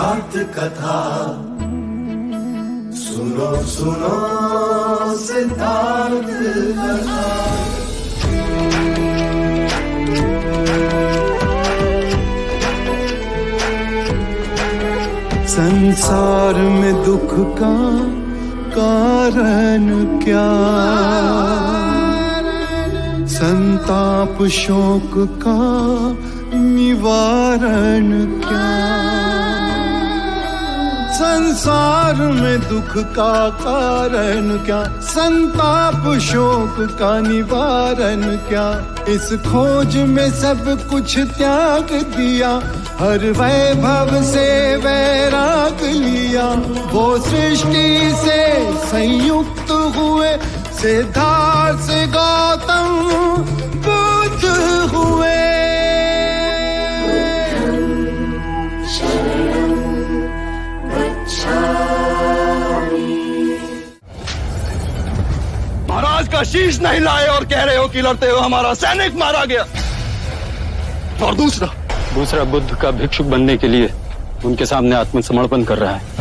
सिद्धार्थ कथा। सुनो सुनो सिद्धार्थ कथा। संसार में दुख का कारण क्या, संताप शोक का निवारण क्या। संसार में दुख का कारण क्या, संताप शोक का निवारण क्या। इस खोज में सब कुछ त्याग दिया, हर वैभव से वैराग लिया। वो सृष्टि से संयुक्त हुए, सिद्धार्थ से गौतम बुद्ध हुए। महाराज का शीश नहीं लाए और कह रहे हो कि लड़ते हो हमारा सैनिक मारा गया। और दूसरा बुद्ध का भिक्षुक बनने के लिए उनके सामने आत्मसमर्पण कर रहा है।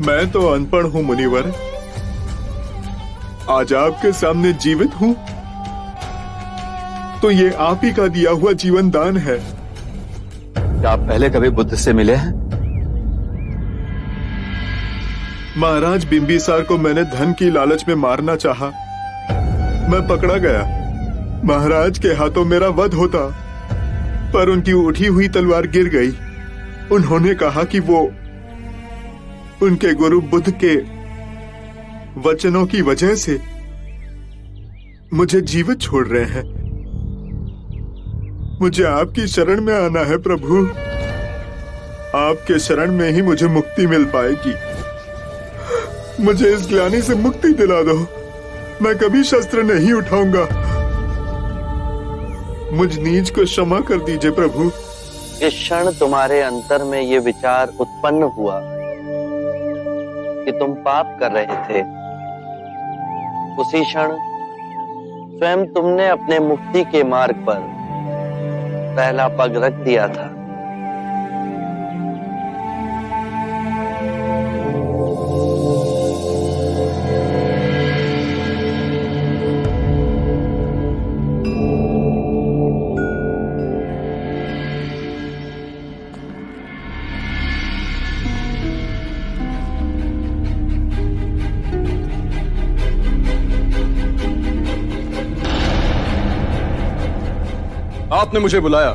मैं तो अनपढ़ हूँ मुनिवर, आज आपके सामने जीवित हूँ तो ये आप ही का दिया हुआ जीवन दान है। क्या आप पहले कभी बुद्ध से मिले हैं? महाराज बिंबिसार को मैंने धन की लालच में मारना चाहा, मैं पकड़ा गया। महाराज के हाथों मेरा वध होता, पर उनकी उठी हुई तलवार गिर गई। उन्होंने कहा कि वो उनके गुरु बुद्ध के वचनों की वजह से मुझे जीवित छोड़ रहे हैं। मुझे आपकी शरण में आना है प्रभु, आपके शरण में ही मुझे मुक्ति मिल पाएगी। मुझे इस ग्लानि से मुक्ति दिला दो, मैं कभी शस्त्र नहीं उठाऊंगा। मुझ नीच को क्षमा कर दीजिए प्रभु। इस क्षण तुम्हारे अंतर में ये विचार उत्पन्न हुआ कि तुम पाप कर रहे थे, उसी क्षण स्वयं तुमने अपने मुक्ति के मार्ग पर पहला पग रख दिया था। आपने मुझे बुलाया।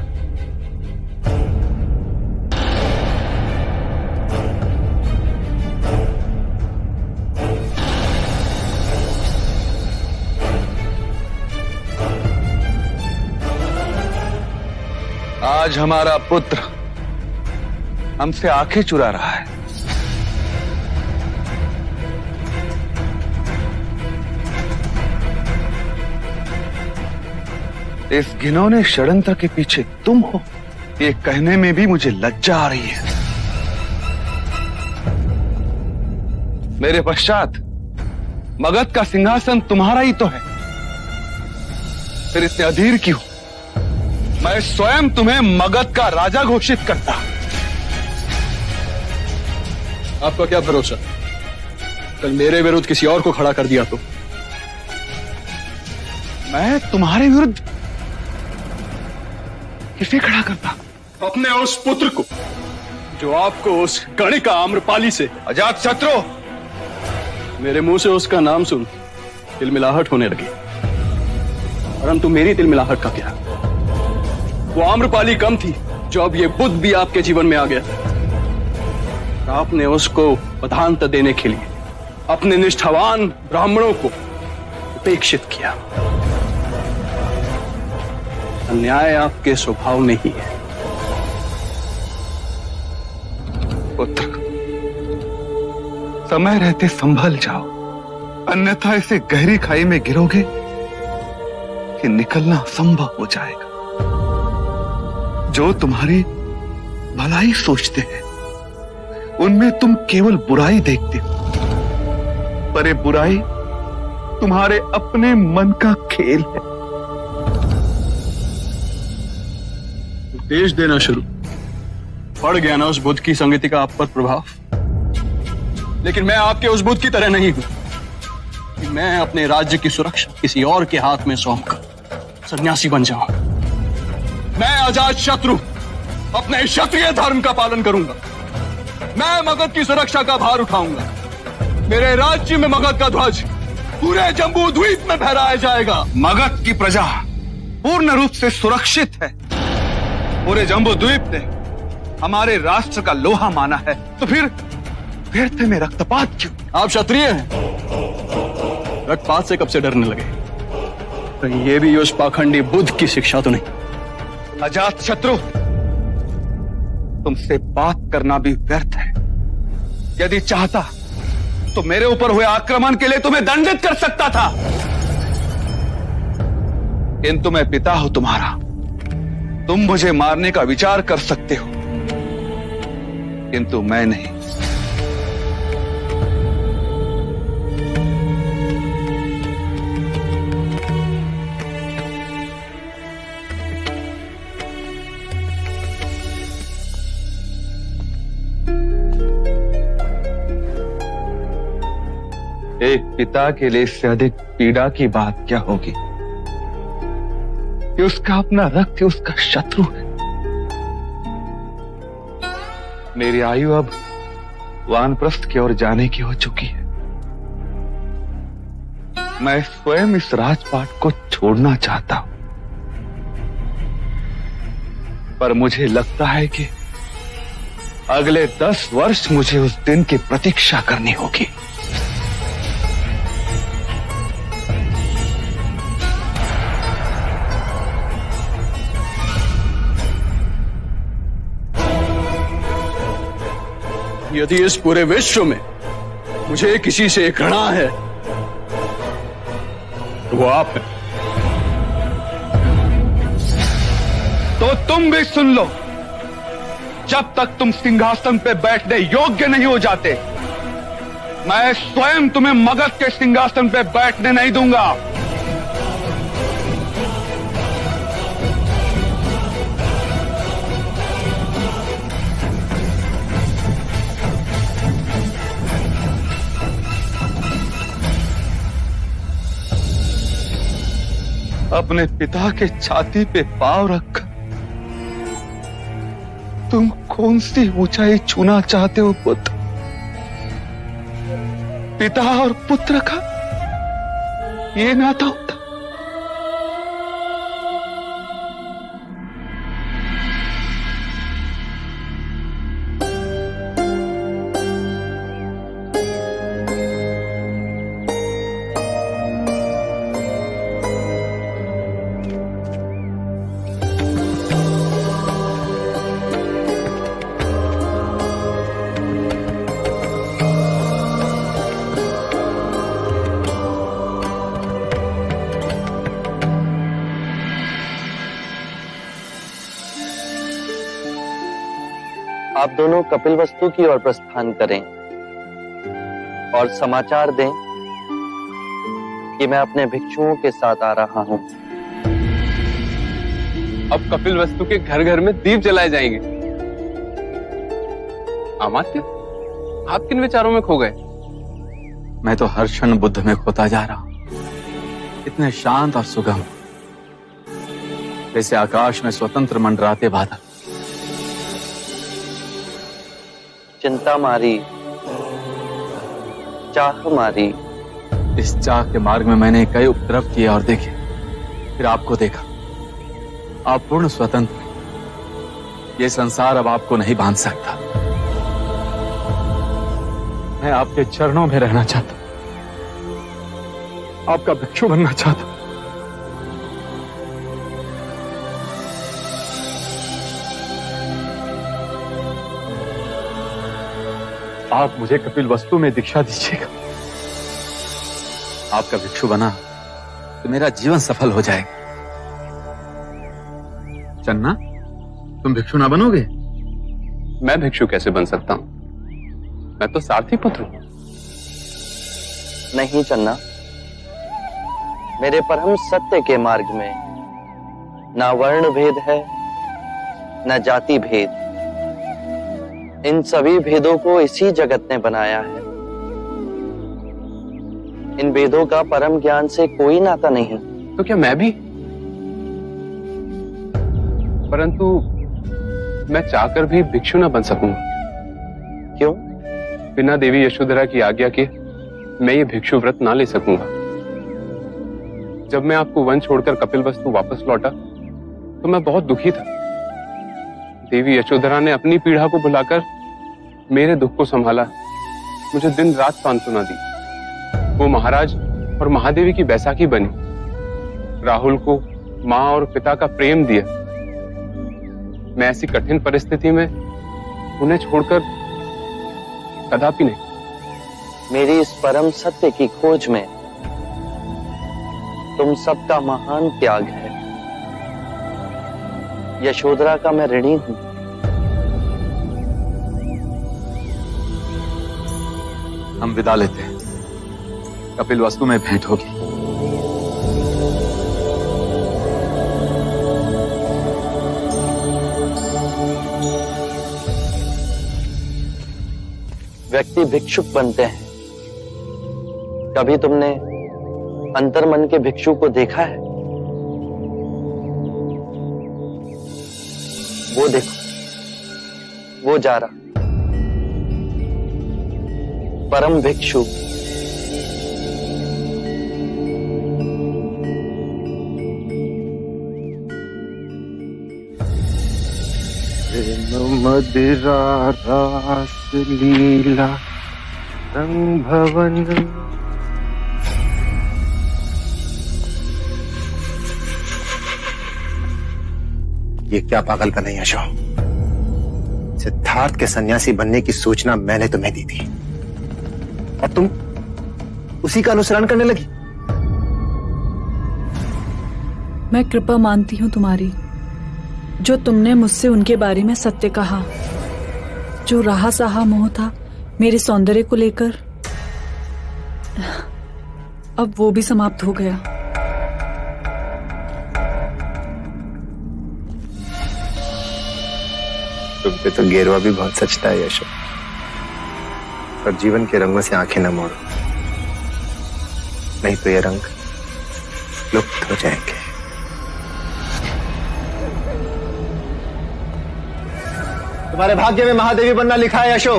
आज हमारा पुत्र हमसे आंखें चुरा रहा है। इस घिनौने षड्यंत्र के पीछे तुम हो, ये कहने में भी मुझे लज्जा आ रही है। मेरे पश्चात मगध का सिंहासन तुम्हारा ही तो है, फिर इतने अधीर क्यों? मैं स्वयं तुम्हें मगध का राजा घोषित करता। आपका क्या भरोसा, कल मेरे विरुद्ध किसी और को खड़ा कर दिया तो? मैं तुम्हारे विरुद्ध किसे खड़ा करता? अपने उस पुत्र को जो आपको उस गणिका आम्रपाली से अजात शत्रु। मेरे मुंह से उसका नाम सुन तिलमिलाहट होने लगी, परंतु मेरी तिलमिलाहट का क्या? वो आम्रपाली कम थी जो अब ये बुद्ध भी आपके जीवन में आ गया। आपने उसको पदांत देने के लिए अपने निष्ठावान ब्राह्मणों को उपेक्षित किया। अन्याय आपके स्वभाव नहीं है पुत्र, समय रहते संभल जाओ, अन्यथा इसे गहरी खाई में गिरोगे से निकलना असंभव हो जाएगा। जो तुम्हारी भलाई सोचते हैं उनमें तुम केवल बुराई देखते हो, पर ये बुराई तुम्हारे अपने मन का खेल है। उपदेश देना शुरू, पड़ गया ना उस बुद्ध की संगति का आप पर प्रभाव। लेकिन मैं आपके उस बुद्ध की तरह नहीं हूं कि मैं अपने राज्य की सुरक्षा किसी और के हाथ में सौंपकर सन्यासी बन जाऊं। मैं अजात शत्रु अपने क्षत्रिय धर्म का पालन करूंगा। मैं मगध की सुरक्षा का भार उठाऊंगा। मेरे राज्य में मगध का ध्वज पूरे जम्बू द्वीप में फहराया जाएगा। मगध की प्रजा पूर्ण रूप से सुरक्षित है। पूरे जम्बू द्वीप ने हमारे राष्ट्र का लोहा माना है, तो फिर व्यर्थ में रक्तपात क्यों? आप क्षत्रिय हैं, रक्तपात से कब से डरने लगे? तो ये भी उस पाखंडी बुद्ध की शिक्षा तो नहीं? अजात शत्रु, तुमसे बात करना भी व्यर्थ है। यदि चाहता तो मेरे ऊपर हुए आक्रमण के लिए तुम्हें दंडित कर सकता था, किंतु मैं पिता हूं तुम्हारा। तुम मुझे मारने का विचार कर सकते हो, किंतु मैं नहीं। एक पिता के लिए इससे अधिक पीड़ा की बात क्या होगी कि उसका अपना रक्त उसका शत्रु है। मेरी आयु अब वानप्रस्थ की ओर जाने की हो चुकी है। मैं स्वयं इस राजपाट को छोड़ना चाहता हूं, पर मुझे लगता है कि अगले 10 वर्ष मुझे उस दिन की प्रतीक्षा करनी होगी। यदि इस पूरे विश्व में मुझे किसी से घृणा है तो वो आप हैं। तो तुम भी सुन लो, जब तक तुम सिंहासन पे बैठने योग्य नहीं हो जाते, मैं स्वयं तुम्हें मगध के सिंहासन पे बैठने नहीं दूंगा। अपने पिता के छाती पे पांव रखकर तुम कौन सी ऊंचाई छूना चाहते हो पुत्र? पिता और पुत्र का ये नाता होता। आप दोनों कपिलवस्तु की ओर प्रस्थान करें और समाचार दें कि मैं अपने भिक्षुओं के साथ आ रहा हूं। अब कपिलवस्तु के घर घर में दीप जलाए जाएंगे। अमात्य, आप किन विचारों में खो गए? मैं तो हर क्षण बुद्ध में खोता जा रहा हूं। इतने शांत और सुगम, जैसे आकाश में स्वतंत्र मंडराते बादल। चिंता मारी, चाह मारी। इस चाह के मार्ग में मैंने कई उपद्रव किए और देखे, फिर आपको देखा। आप पूर्ण स्वतंत्र हैं। ये संसार अब आपको नहीं बांध सकता। मैं आपके चरणों में रहना चाहता हूं, आपका भिक्षु बनना चाहता हूं। आप मुझे कपिलवस्तु में दीक्षा दीजिएगा। आपका भिक्षु बना तो मेरा जीवन सफल हो जाएगा। चन्ना, तुम भिक्षु ना बनोगे? मैं भिक्षु कैसे बन सकता हूं? मैं तो सारथी पुत्र हूं। नहीं चन्ना, मेरे परम सत्य के मार्ग में ना वर्ण भेद है, ना जाति भेद। इन सभी भेदों को इसी जगत ने बनाया है। इन भेदों का परम ज्ञान से कोई नाता नहीं। तो क्या मैं भी? परंतु मैं चाहकर भी भिक्षु न बन सकूंगा। क्यों? बिना देवी यशोधरा की आज्ञा के मैं ये भिक्षु व्रत ना ले सकूंगा। जब मैं आपको वन छोड़कर कपिलवस्तु वापस लौटा तो मैं बहुत दुखी था। देवी यशोधरा ने अपनी पीड़ा को भुलाकर मेरे दुख को संभाला, मुझे दिन रात सांत्वना दी। वो महाराज और महादेवी की बैसाखी बनी, राहुल को माँ और पिता का प्रेम दिया। मैं ऐसी कठिन परिस्थिति में उन्हें छोड़कर कदापि नहीं। मेरी इस परम सत्य की खोज में तुम सबका महान त्याग है। यशोधरा का मैं ऋणी हूं। हम विदा लेते हैं, कपिलवस्तु में भेंट होगी। व्यक्ति भिक्षुक बनते हैं। कभी तुमने अंतर्मन के भिक्षु को देखा है? वो देखो, वो जा रहा परम भिक्षु। मदिरा रास लीला रंग भवन। ये क्या पागलपन है यशो? सिद्धार्थ के सन्यासी बनने की सूचना मैंने तुम्हें दी थी और तुम उसी का अनुसरण करने लगी। मैं कृपा मानती हूं तुम्हारी, जो तुमने मुझसे उनके बारे में सत्य कहा। जो रहा सहा मोह था मेरे सौंदर्य को लेकर, अब वो भी समाप्त हो गया। तुम पे तो गेरवा भी बहुत सचता है यशो, पर जीवन के रंगों से आंखें न मोड़ो, नहीं तो ये रंग लुप्त हो जाएंगे। तुम्हारे भाग्य में महादेवी बनना लिखा है यशो।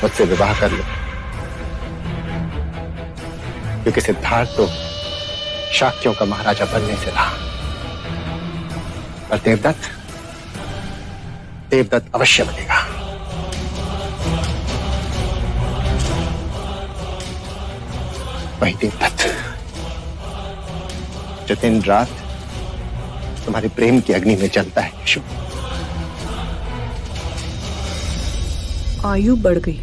मुझसे विवाह कर लो, क्योंकि सिद्धार्थ तो शाक्यों का महाराजा बनने से रहा, और देवदत्त अवश्य बनेगा। वही देवदत्त जो दिन रात तुम्हारे प्रेम की अग्नि में जलता है यशो। आयु बढ़ गई,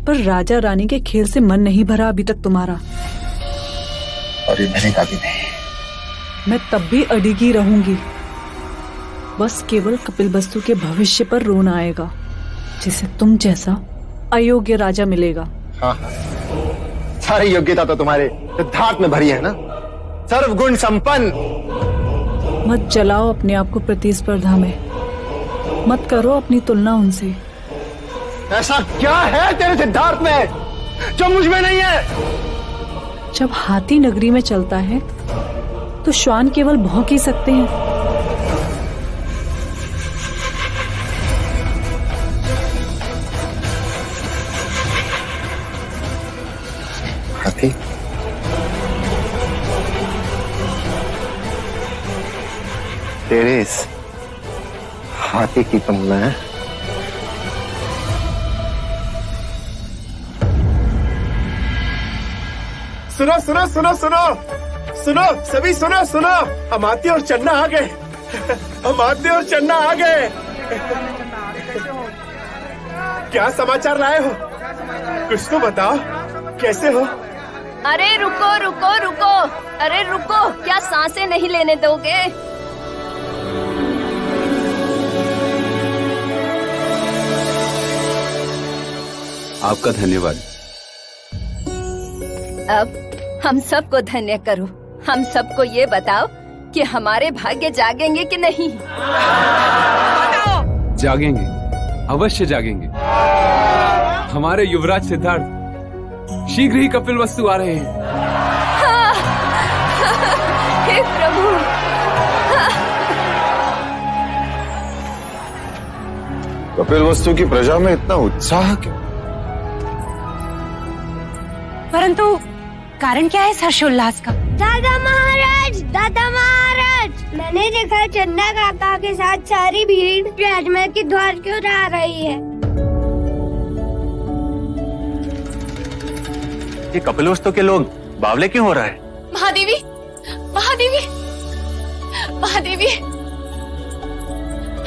पर राजा रानी के खेल से मन नहीं भरा अभी तक तुम्हारा। और ये मैंने कहा भी नहीं। मैं तब भी अडिगी रहूंगी, बस केवल कपिलवस्तु के भविष्य पर रोना आएगा, जिसे तुम जैसा अयोग्य राजा मिलेगा। हाँ, सारी योग्यता तो तुम्हारे सिद्धार्थ में भरी है ना, सर्वगुण संपन्न। मत जलाओ अपने आप को प्रतिस्पर्धा में, मत करो अपनी तुलना उनसे। ऐसा क्या है तेरे सिद्धार्थ में जो मुझ में नहीं है? जब हाथी नगरी में चलता है तो श्वान केवल भौंक ही सकते हैं। हाथी? तेरे इस हाथी की तुम मैं सुनो सुनो सुनो सुनो सुनो सभी सुनो सुनो, अमात्य और चन्ना आ गए। अमात्य और चन्ना आ गए। क्या समाचार लाए हो? कुछ तो बताओ, कैसे हो? अरे रुको रुको रुको, अरे रुको, क्या सांसें नहीं लेने दोगे? आपका धन्यवाद। अब हम सबको धन्य करो। हम सबको ये बताओ कि हमारे भाग्य जागेंगे कि नहीं? जागेंगे, अवश्य जागेंगे। हमारे युवराज सिद्धार्थ शीघ्र ही कपिल वस्तु आ रहे हैं। हे प्रभु। कपिल वस्तु की प्रजा में इतना उत्साह क्यों? परंतु कारण क्या है इस हर्षोल्लास का? दादा महाराज, दादा महाराज, मैंने देखा चंदा काका के साथ सारी भीड़ राजमहल के द्वार की ओर आ रही है। ये कपिलवस्तु के लोग बावले क्यों हो रहा है? महादेवी, महादेवी, महादेवी,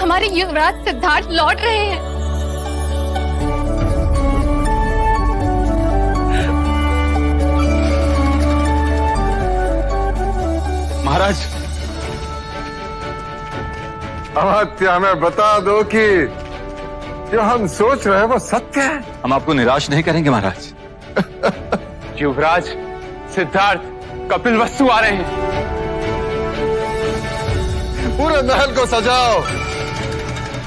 हमारे युवराज सिद्धार्थ लौट रहे हैं। महाराज, अमात्य, हमें बता दो कि जो हम सोच रहे हैं वो सत्य है। हम आपको निराश नहीं करेंगे महाराज। युवराज सिद्धार्थ कपिल वस्तु आ रहे हैं। पूरे महल को सजाओ,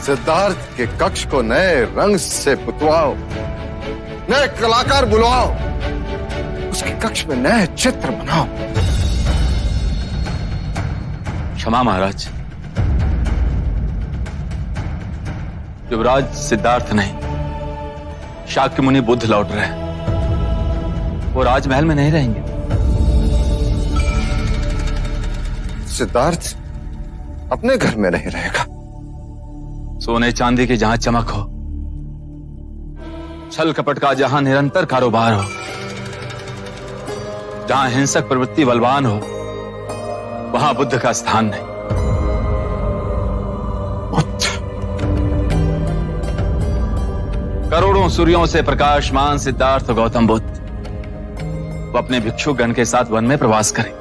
सिद्धार्थ के कक्ष को नए रंग से पुतवाओ, नए कलाकार बुलवाओ, उसके कक्ष में नए चित्र बनाओ। क्षमा महाराज, युवराज सिद्धार्थ नहीं, शाक्य मुनि बुद्ध लौट रहे हैं। वो राजमहल में नहीं रहेंगे। सिद्धार्थ अपने घर में नहीं रहेगा। सोने चांदी की जहां चमक हो, छल कपट का जहां निरंतर कारोबार हो, जहां हिंसक प्रवृत्ति बलवान हो, वहां बुद्ध का स्थान नहीं। करोड़ों सूर्यों से प्रकाशमान सिद्धार्थ गौतम बुद्ध वो अपने भिक्षु गण के साथ वन में प्रवास करें।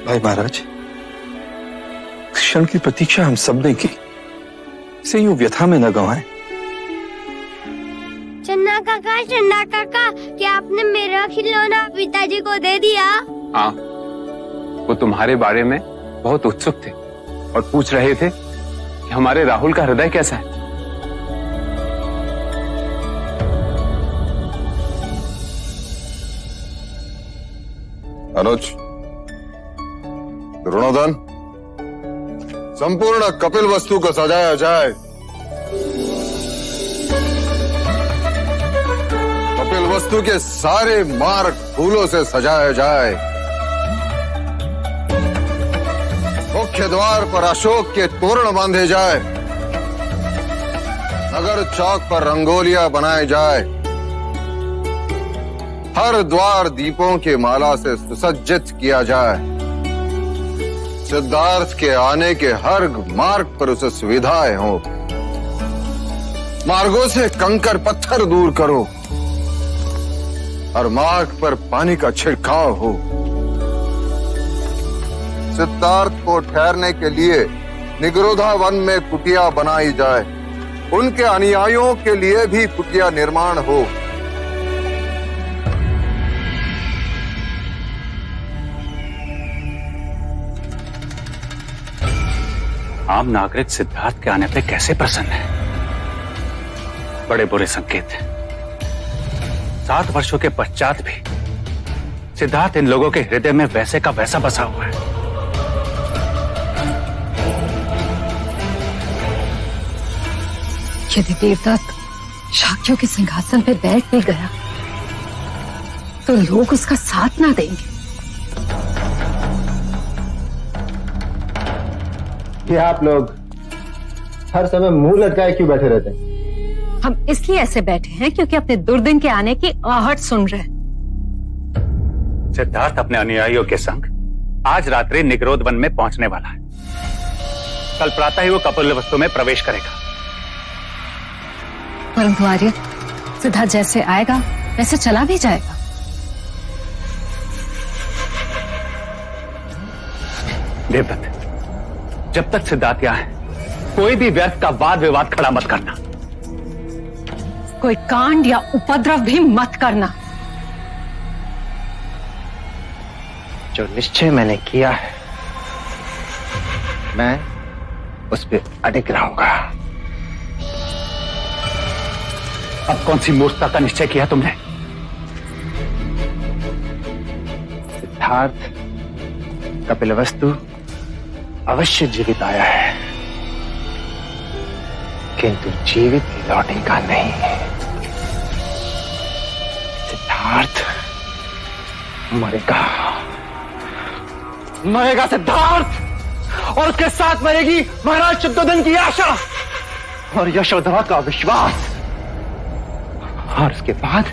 भाई महाराज, क्षण की प्रतीक्षा हम सबने की, इसे यूं व्यथा में न गंवाएं। चन्ना काका, क्या आपने मेरा खिलौना पिताजी को दे दिया? हाँ, वो तुम्हारे बारे में बहुत उत्सुक थे और पूछ रहे थे कि हमारे राहुल का हृदय कैसा है। अनुज, ऋणोदन, संपूर्ण कपिल वस्तु को सजाया जाए। कपिल वस्तु के सारे मार्ग फूलों से सजाया जाए। मुख्य द्वार पर अशोक के तोरण बांधे जाए। नगर चौक पर रंगोलियां बनाई जाए। हर द्वार दीपों की माला से सुसज्जित किया जाए। सिद्धार्थ के आने के हर मार्ग पर उसे सुविधाएं हो। मार्गों से कंकर पत्थर दूर करो। हर मार्ग पर पानी का छिड़काव हो। सिद्धार्थ को ठहरने के लिए निगरोधा वन में कुटिया बनाई जाए। उनके अनुयायियों के लिए भी कुटिया निर्माण हो। आम नागरिक सिद्धार्थ के आने पे कैसे प्रसन्न है? बड़े बुरे संकेत हैं। 7 वर्षों के पश्चात भी सिद्धार्थ इन लोगों के हृदय में वैसे का वैसा बसा हुआ है। यदि देवदत्त शाक्यों के सिंहासन पर बैठ भी गया तो लोग उसका साथ ना देंगे। कि आप लोग हर समय मुंह लटकाए क्यों बैठे रहते हैं? हम इसलिए ऐसे बैठे हैं क्योंकि अपने दुर्दिन के आने की आहट सुन रहे हैं। सिद्धार्थ अपने अनुयायियों के संग आज रात्रि निगरोध वन में पहुंचने वाला है। कल प्रातः ही वो कपिलवस्तु में प्रवेश करेगा। परंतु आर्य, सिद्धार्थ जैसे आएगा वैसे चला भी जाएगा। देवदत्त, जब तक सिद्धार्थ यहाँ है कोई भी व्यर्थ का वाद विवाद खड़ा मत करना। कोई कांड या उपद्रव भी मत करना। जो निश्चय मैंने किया है मैं उस पर अडिग रहूंगा। अब कौन सी मूर्खता का निश्चय किया तुमने? सिद्धार्थ कपिलवस्तु अवश्य जीवित आया है, किंतु जीवित लौटेगा नहीं। सिद्धार्थ मरेगा, मरेगा सिद्धार्थ, और उसके साथ मरेगी महाराज शुद्धोधन की आशा और यशोधरा का विश्वास। और उसके बाद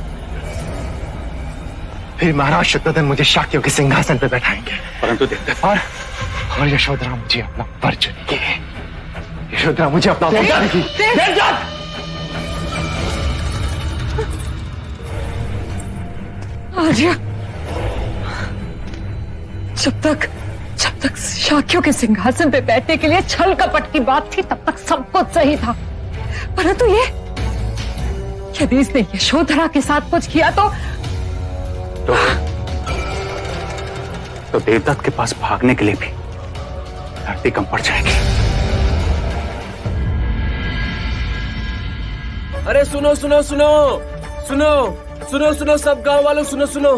फिर महाराज शुद्धोधन मुझे शाक्यों के सिंहासन पर बैठाएंगे। परंतु देवदत्त, और यशोधरा मुझे अपना वर चुनेगी। यशोधरा मुझे अपना वर चुनेगी। आर्य, जब तक शाक्यों के सिंहासन पे बैठने के लिए छल कपट की बात थी तब तक सब कुछ सही था। परंतु यदि इसने यशोधरा के साथ कुछ किया तो देवदत्त के पास भागने के लिए भी धरती कम पड़ जाएगी। अरे सुनो सुनो सुनो सुनो सुनो सुनो, सब गांव वालों सुनो सुनो।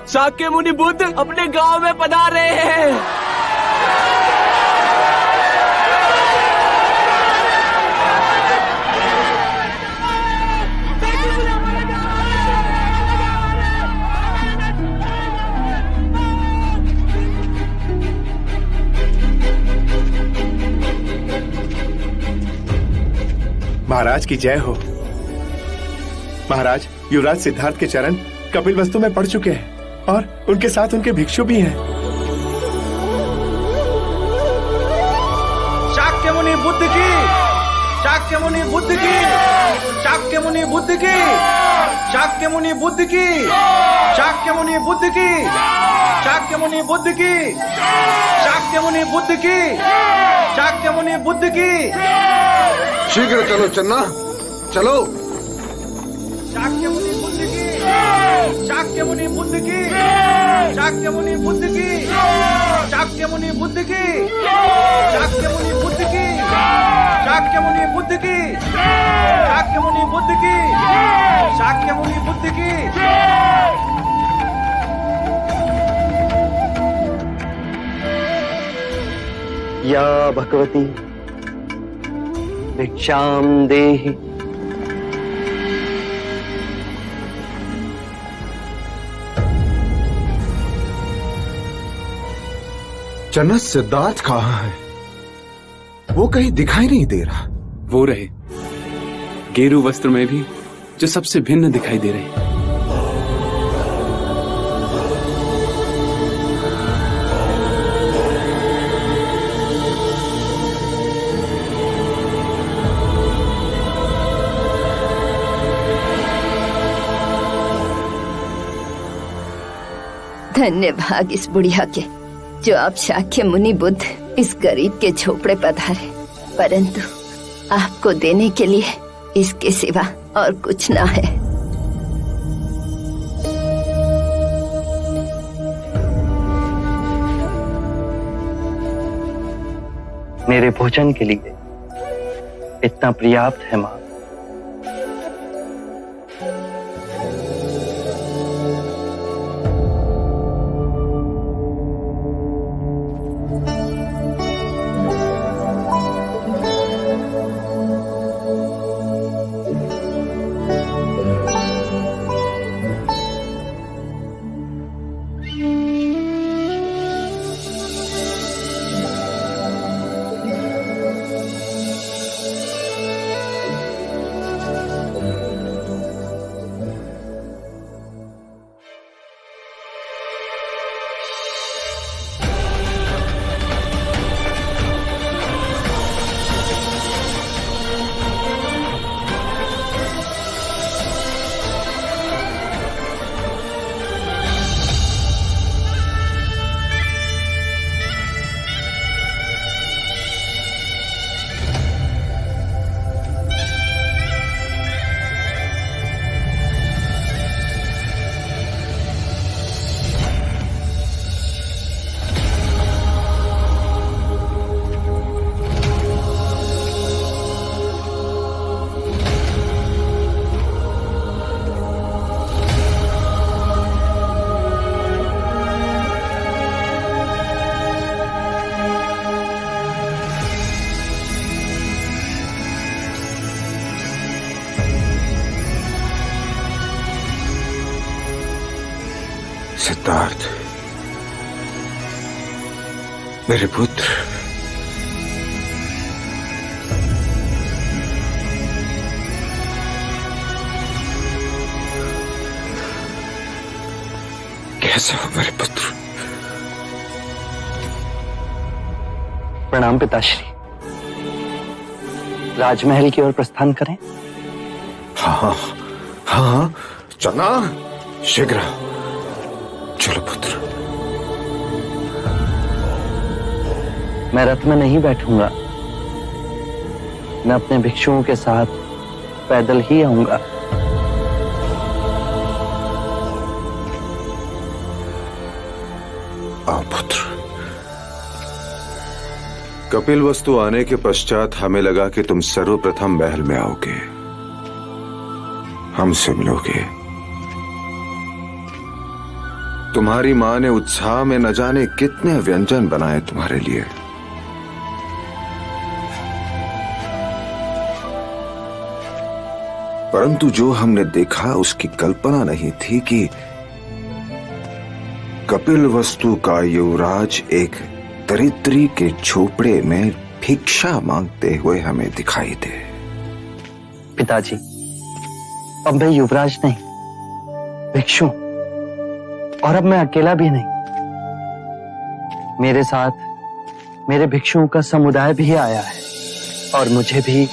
शाक्य मुनि बुद्ध अपने गांव में पधार रहे हैं। महाराज की जय हो। महाराज, युवराज सिद्धार्थ के चरण कपिलवस्तु में पड़ चुके हैं और उनके साथ उनके भिक्षु भी हैं। शाक्य मुनि बुद्ध की, शाक्य मुनि बुद्ध की, शाक्य मुनि बुद्ध की, शाक्य मुनि बुद्ध की, शाक्य मुनि बुद्ध की, शाक्य मुनि बुद्ध की, शाक्य मुनि बुद्ध की, शाक्य मुनि बुद्ध की। शीघ्र चलो चन्ना, चलो। शाक्य मुनि बुद्ध की, शाक्य मुनि बुद्ध की, शाक्य मुनि बुद्ध की, शाक्य मुनि बुद्ध की, शाक्य मुनि बुद्ध की, शाक्य मुनि बुद्ध की, शाक्य मुनि बुद्ध की, शाक्य मुनि बुद्ध की। या भगवती भिक्षाम देहि। चन्ना, सिद्धार्थ कहाँ है? वो कहीं दिखाई नहीं दे रहा। वो रहे गेरू वस्त्र में भी, जो सबसे भिन्न दिखाई दे रहे। धन्य भाग इस बुढ़िया के, जो आप शाक्य मुनि बुद्ध इस गरीब के झोपड़े पधारे, परंतु आपको देने के लिए इसके सिवा और कुछ ना है। मेरे भोजन के लिए इतना पर्याप्त है मां। सिद्धार्थ, मेरे पुत्र, कैसा हो मेरे पुत्र? प्रणाम पिताश्री। राजमहल की ओर प्रस्थान करें? हाँ हाँ, चलना शीघ्र। चलो पुत्र। मैं रथ में नहीं बैठूंगा, मैं अपने भिक्षुओं के साथ पैदल ही आऊंगा। आओ पुत्र। कपिलवस्तु आने के पश्चात हमें लगा कि तुम सर्वप्रथम महल में आओगे, हमसे मिलोगे। तुम्हारी मां ने उत्साह में न जाने कितने व्यंजन बनाए तुम्हारे लिए। परंतु जो हमने देखा उसकी कल्पना नहीं थी कि कपिलवस्तु का युवराज एक दरिद्री के झोपड़े में भिक्षा मांगते हुए हमें दिखाई दे। पिताजी, अब मैं युवराज नहीं, भिक्षु, और अब मैं अकेला भी नहीं। मेरे साथ मेरे भिक्षुओं का समुदाय भी आया है और मुझे भी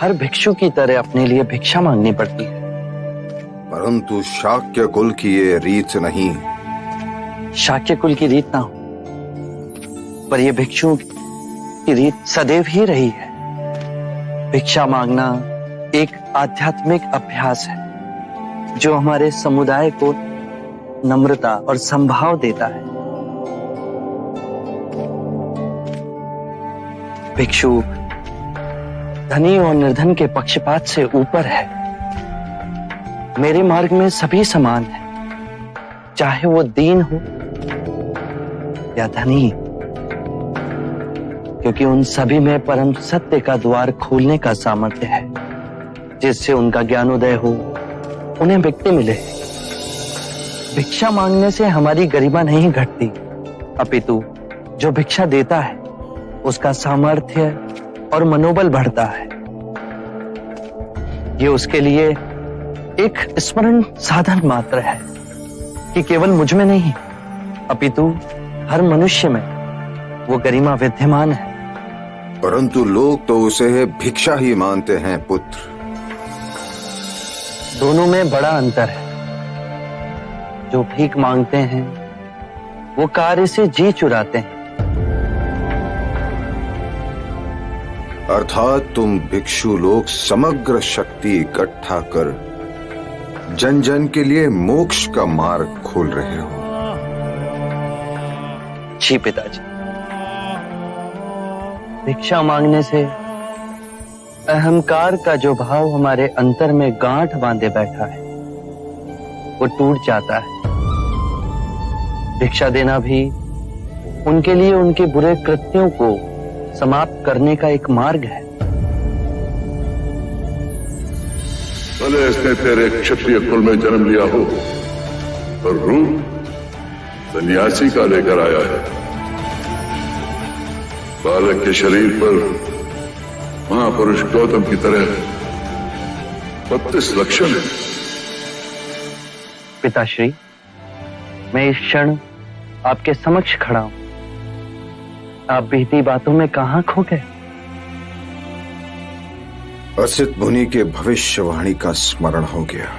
हर भिक्षु की तरह अपने लिए भिक्षा मांगनी पड़ती है। परंतु शाक्य कुल की ये रीत नहीं। शाक्य कुल की रीत ना हो, पर यह भिक्षुओं की रीत सदैव ही रही है। भिक्षा मांगना एक आध्यात्मिक अभ्यास है जो हमारे समुदाय को नम्रता और संभाव देता है। भिक्षु धनी और निर्धन के पक्षपात से ऊपर है। मेरे मार्ग में सभी समान है, चाहे वो दीन हो या धनी, क्योंकि उन सभी में परम सत्य का द्वार खोलने का सामर्थ्य है, जिससे उनका ज्ञानोदय हो, उन्हें मुक्ति मिले। भिक्षा मांगने से हमारी गरिमा नहीं घटती, अपितु जो भिक्षा देता है उसका सामर्थ्य और मनोबल बढ़ता है। ये उसके लिए एक स्मरण साधन मात्र है कि केवल मुझ में नहीं, अपितु हर मनुष्य में वो गरिमा विद्यमान है। परंतु लोग तो उसे भिक्षा ही मानते हैं पुत्र। दोनों में बड़ा अंतर है। जो भीख मांगते हैं वो कार्य से जी चुराते हैं। अर्थात तुम भिक्षु लोग समग्र शक्ति इकट्ठा कर जन जन के लिए मोक्ष का मार्ग खोल रहे हो। जी पिताजी, भिक्षा मांगने से अहंकार का जो भाव हमारे अंतर में गांठ बांधे बैठा है वो टूट जाता है। भिक्षा देना भी उनके लिए उनके बुरे कृत्यों को समाप्त करने का एक मार्ग है। भले इसने तेरे क्षत्रिय कुल में जन्म लिया हो, पर रूप सन्यासी का लेकर आया है। बालक के शरीर पर महापुरुष गौतम की तरह 32 लक्षण है। पिताश्री, मैं इस क्षण आपके समक्ष खड़ा हूं। आप बीती बातों में कहां खो गए? असित मुनि के भविष्यवाणी का स्मरण हो गया।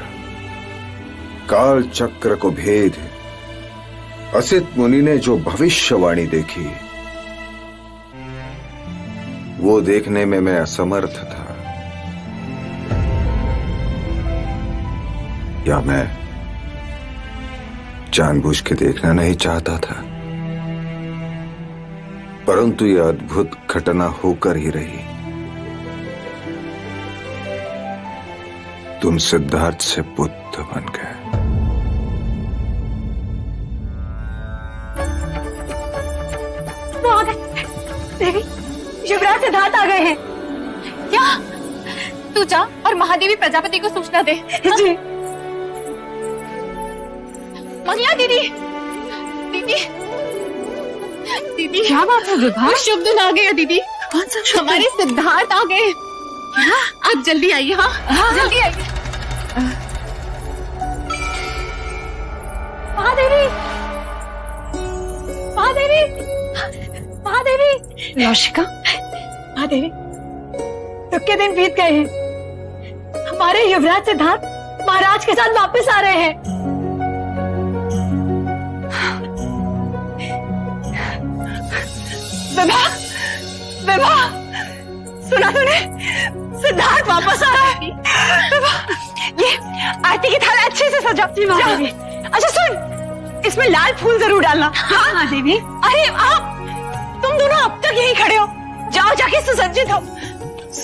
काल चक्र को भेद असित मुनि ने जो भविष्यवाणी देखी वो देखने में मैं असमर्थ था, या मैं जानबूझ के देखना नहीं चाहता था। परंतु यह अद्भुत घटना होकर ही रही। तुम सिद्धार्थ से पुत्र बन गए। देवी, युवराज सिद्धार्थ आ गए हैं। क्या? तू जा और महादेवी प्रजापति को सूचना दे। जी। मंगला दीदी, दीदी, दीदी क्या बात है विभा? शुभ दिन आ गया दीदी। कौन सा शुभ दिन? हमारे सिद्धार्थ आ गए। आप जल्दी आइए। हाँ जल्दी आइए। महादेवी, महादेवी, महादेवी। लौशिका, महादेवी, दुख के दिन बीत गए हैं। हमारे युवराज सिद्धार्थ महाराज के साथ वापस आ रहे हैं। विभा, विभा, सुना तूने? सिद्धार्थ वापस आ रहा है। विभा, ये आरती की थाल अच्छे से सजा। अच्छा सुन, इसमें लाल फूल जरूर डालना। हाँ देवी। अरे आप तुम दोनों अब तक यहीं खड़े हो, जाओ जाके सुसज्जित हो।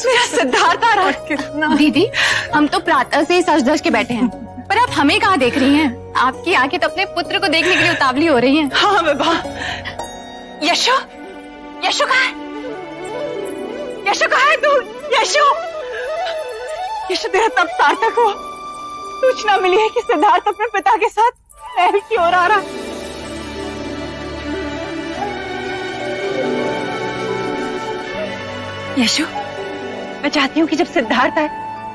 मेरा सिद्धार्थ आ रहा है। दीदी, हम तो प्रातः से ही सज धज के बैठे हैं, पर आप हमें कहाँ देख रही हैं? आपकी आंखें तो अपने पुत्र को देखने के लिए उतावली हो रही हैं। हाँ विभा। यशो, यशो कहाँ है? यशो कहाँ है तू? यशो, यशो तेरा तब सार्थक हुआ। सूचना मिली है कि सिद्धार्थ अपने पिता के साथ महल की ओर आ रहा। यशो, मैं चाहती हूँ कि जब सिद्धार्थ आए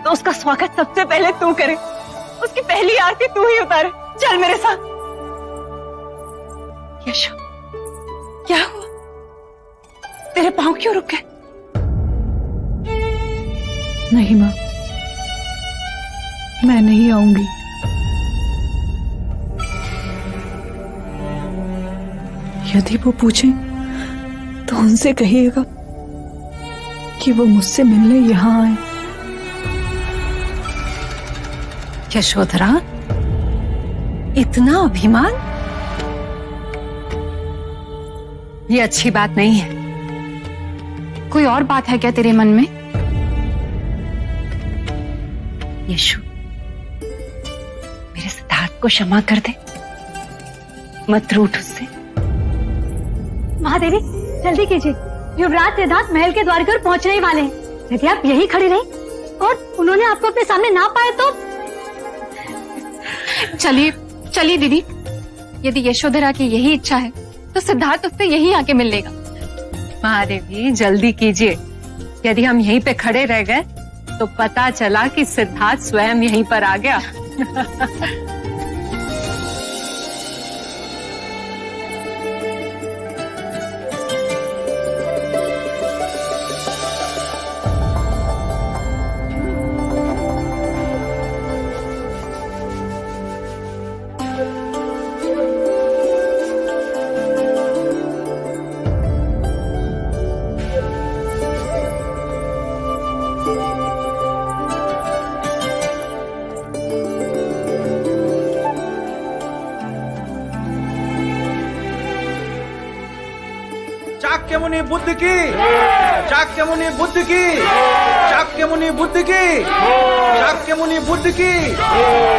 तो उसका स्वागत सबसे पहले तू करे, उसकी पहली आरती तू ही उतारे। चल मेरे साथ। यशो, क्या हुआ? तेरे पांव क्यों रुक गए? नहीं माँ, मैं नहीं आऊंगी। यदि वो पूछें तो उनसे कहिएगा कि वो मुझसे मिलने यहाँ आए। यशोधरा, इतना अभिमान? ये अच्छी बात नहीं है। कोई और बात है क्या तेरे मन में? यशु, मेरे सिद्धार्थ को क्षमा कर दे, मत रूठ उससे। महादेवी, जल्दी कीजिए, युवराज सिद्धार्थ महल के द्वार की ओर पहुंचने ही वाले हैं। यदि आप यहीं खड़ी रही और उन्होंने आपको अपने सामने ना पाए तो? चलिए चलिए दीदी, यदि यशोधरा की यही इच्छा है तो सिद्धार्थ उससे यहीं आके मिल लेगा। महादेवी, जल्दी कीजिए। यदि हम यहीं पे खड़े रह गए तो पता चला कि सिद्धार्थ स्वयं यहीं पर आ गया। चाक्य मुनि बुद्ध की, चाक्य मुनि बुद्ध की, चाक्य मुनि बुद्ध की, चाक्य मुनि बुद्ध की,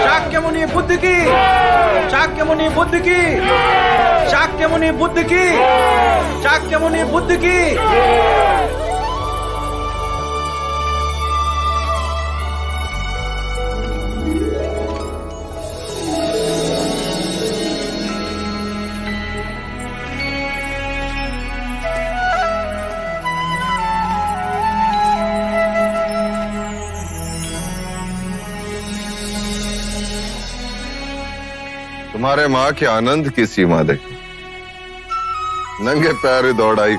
चाक्य मुनि बुद्ध की, चाक्य मुनि बुद्ध की, चाक्य मुनि बुद्ध की, चाक्य मुनि बुद्ध की। तुम्हारे माँ के आनंद की सीमा देखो, नंगे पैर दौड़ आई।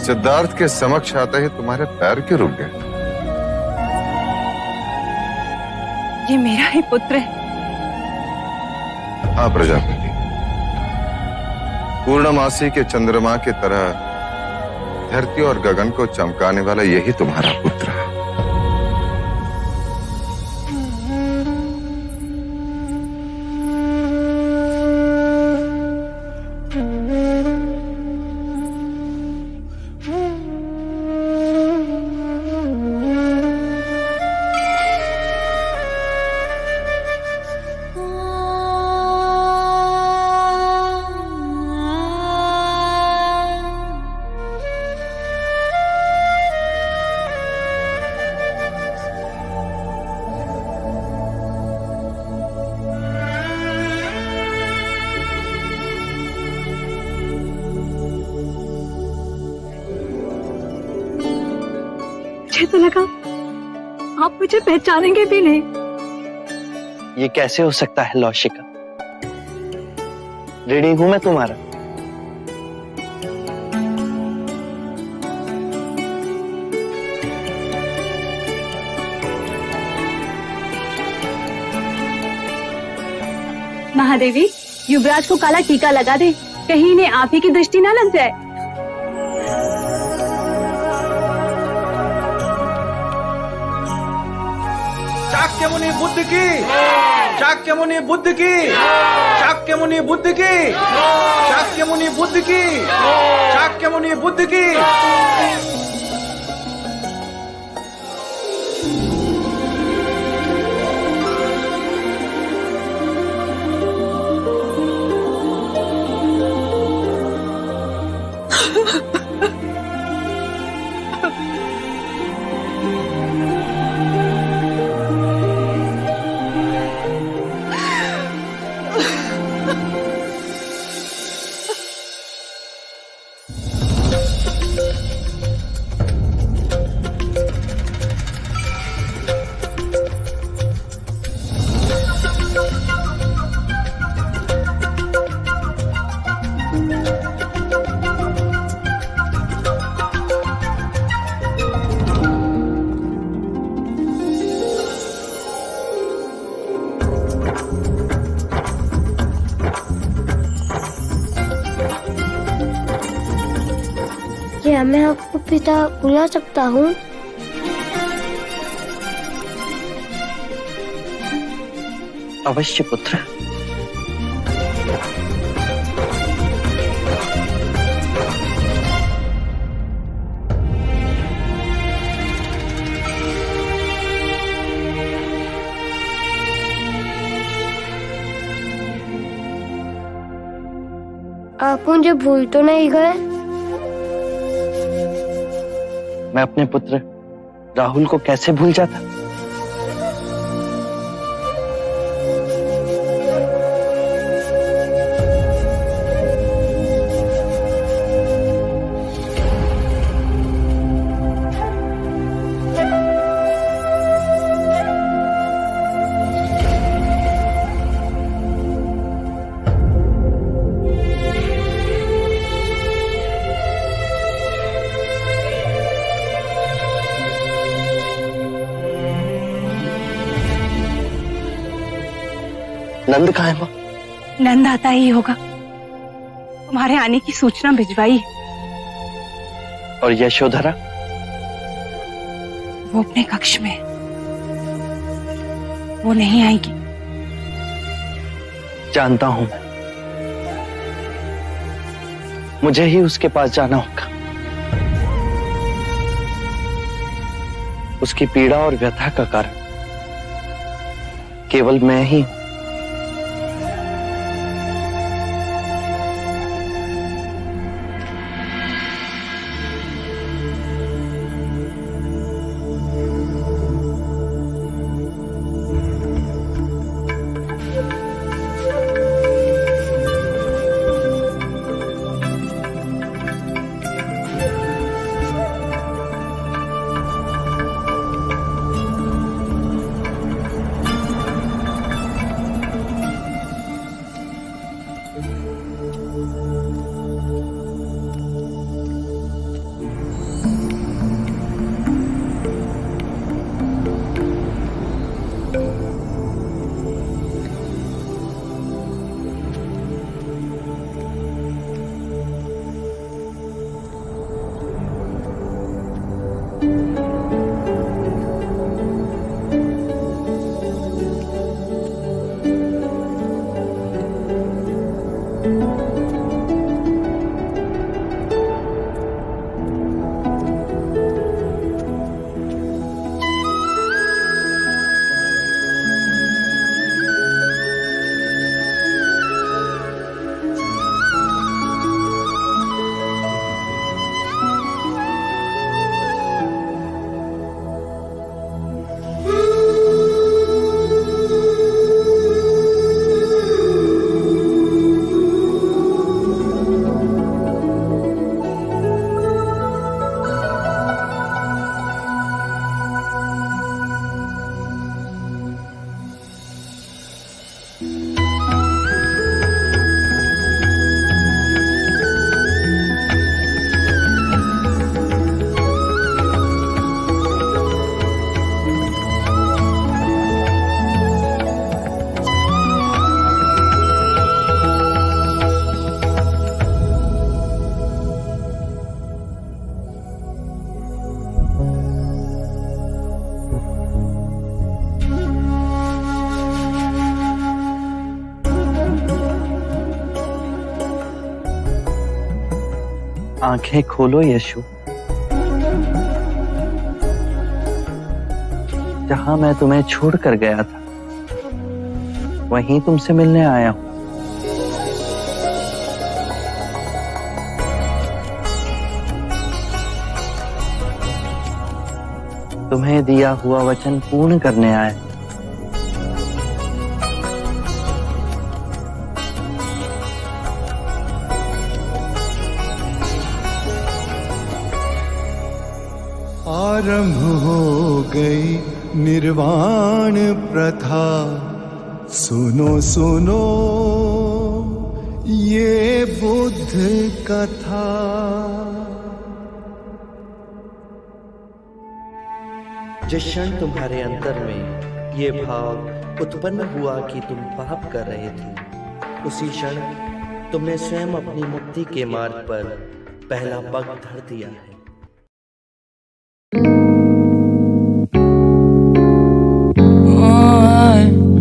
सिद्धार्थ के समक्ष आते ही तुम्हारे पैर क्यों रुक गए? ये मेरा ही पुत्र है। हाँ प्रजापति, पूर्णमासी के चंद्रमा की तरह धरती और गगन को चमकाने वाला यही तुम्हारा पुत्र है। मुझे तो लगा आप मुझे पहचानेंगे भी नहीं। ये कैसे हो सकता है लौशिका? रेडी हूं मैं तुम्हारा। महादेवी, युवराज को काला टीका लगा दे, कहीं इन्हें आप ही की दृष्टि ना लग जाए। शाक्य मुनि बुद्ध की, शाक्य मुनि बुद्ध की, शाक्य मुनि बुद्ध की, शाक्य मुनि बुद्ध की, शाक्य मुनि बुद्ध की। क्या मैं आपको पिता बुला सकता हूँ? अवश्य पुत्र। आप मुझे भूल तो नहीं गए? मैं अपने पुत्र राहुल को कैसे भूल जाता? नंद कहाँ है माँ? नंद आता ही होगा, तुम्हारे आने की सूचना भिजवाई है। और यशोधरा? वो अपने कक्ष में, वो नहीं आएगी। जानता हूं मैं, मुझे ही उसके पास जाना होगा। उसकी पीड़ा और व्यथा का कारण केवल मैं ही हूं। आंखें खोलो यशु। जहां मैं तुम्हें छोड़कर गया था वहीं तुमसे मिलने आया हूं। तुम्हें दिया हुआ वचन पूर्ण करने आया। आरंभ हो गई निर्वाण प्रथा, सुनो सुनो ये बुद्ध कथा। जिस क्षण तुम्हारे अंतर में ये भाव उत्पन्न हुआ कि तुम पाप कर रहे थे, उसी क्षण तुमने स्वयं अपनी मुक्ति के मार्ग पर पहला पग धर दिया है।